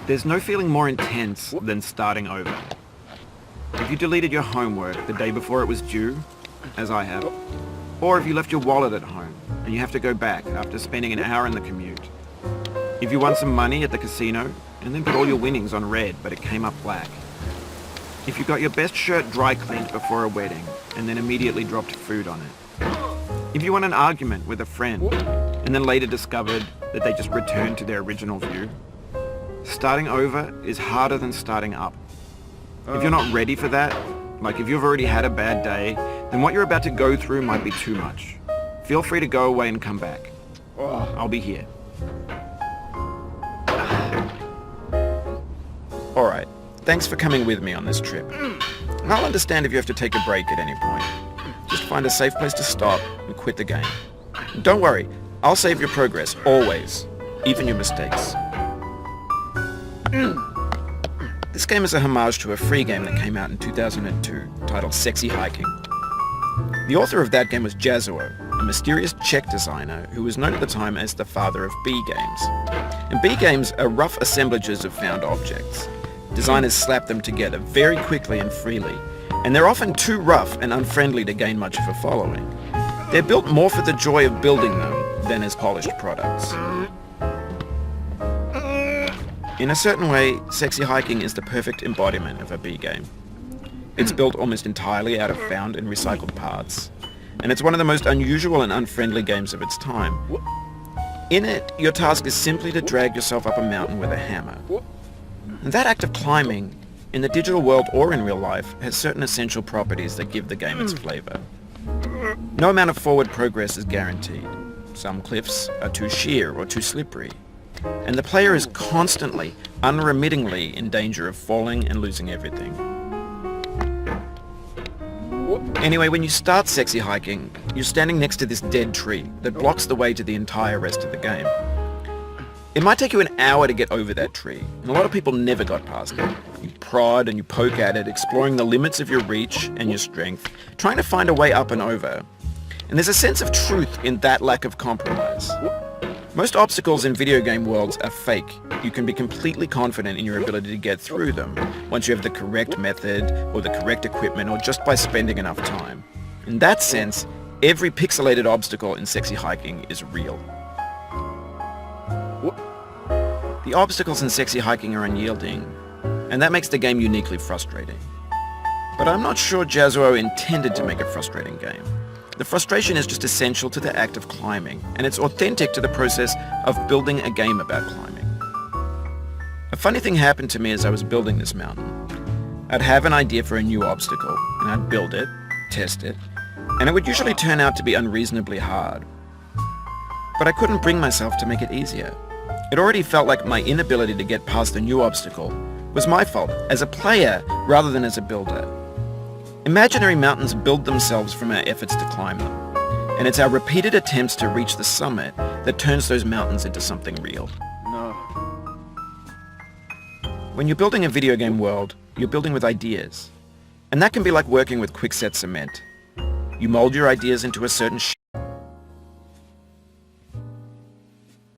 There's no feeling more intense than starting over. If you deleted your homework the day before it was due, as I have, or if you left your wallet at home and you have to go back after spending an hour in the commute. If you won some money at the casino and then put all your winnings on red but it came up black. If you got your best shirt dry cleaned before a wedding and then immediately dropped food on it. If you won an argument with a friend and then later discovered that they just returned to their original view. Starting over is harder than starting up. If you're not ready for that, like if you've already had a bad day, then what you're about to go through might be too much. Feel free to go away and come back. I'll be here. Alright, thanks for coming with me on this trip. And I'll understand if you have to take a break at any point. Just find a safe place to stop and quit the game. And don't worry, I'll save your progress, always. Even your mistakes. This game is a homage to a free game that came out in 2002, titled Sexy Hiking. The author of that game was Jazuo, a mysterious Czech designer who was known at the time as the father of B games. And B games are rough assemblages of found objects. Designers slap them together very quickly and freely, and they're often too rough and unfriendly to gain much of a following. They're built more for the joy of building them than as polished products. In a certain way, Sexy Hiking is the perfect embodiment of a B game. It's built almost entirely out of found and recycled parts, and it's one of the most unusual and unfriendly games of its time. In it, your task is simply to drag yourself up a mountain with a hammer. And that act of climbing, in the digital world or in real life, has certain essential properties that give the game its flavor. No amount of forward progress is guaranteed. Some cliffs are too sheer or too slippery. And the player is constantly, unremittingly in danger of falling and losing everything. Anyway, when you start Sexy Hiking, you're standing next to this dead tree that blocks the way to the entire rest of the game. It might take you an hour to get over that tree, and a lot of people never got past it. You prod and you poke at it, exploring the limits of your reach and your strength, trying to find a way up and over. And there's a sense of truth in that lack of compromise. Most obstacles in video game worlds are fake. You can be completely confident in your ability to get through them once you have the correct method or the correct equipment or just by spending enough time. In that sense, every pixelated obstacle in Sexy Hiking is real. The obstacles in Sexy Hiking are unyielding, and that makes the game uniquely frustrating. But I'm not sure Jazuo intended to make a frustrating game. The frustration is just essential to the act of climbing, and it's authentic to the process of building a game about climbing. A funny thing happened to me as I was building this mountain. I'd have an idea for a new obstacle, and I'd build it, test it, and it would usually turn out to be unreasonably hard. But I couldn't bring myself to make it easier. It already felt like my inability to get past a new obstacle was my fault as a player rather than as a builder. Imaginary mountains build themselves from our efforts to climb them, and it's our repeated attempts to reach the summit that turns those mountains into something real. No. When you're building a video game world, you're building with ideas, and that can be like working with quickset cement. You mold your ideas into a certain shape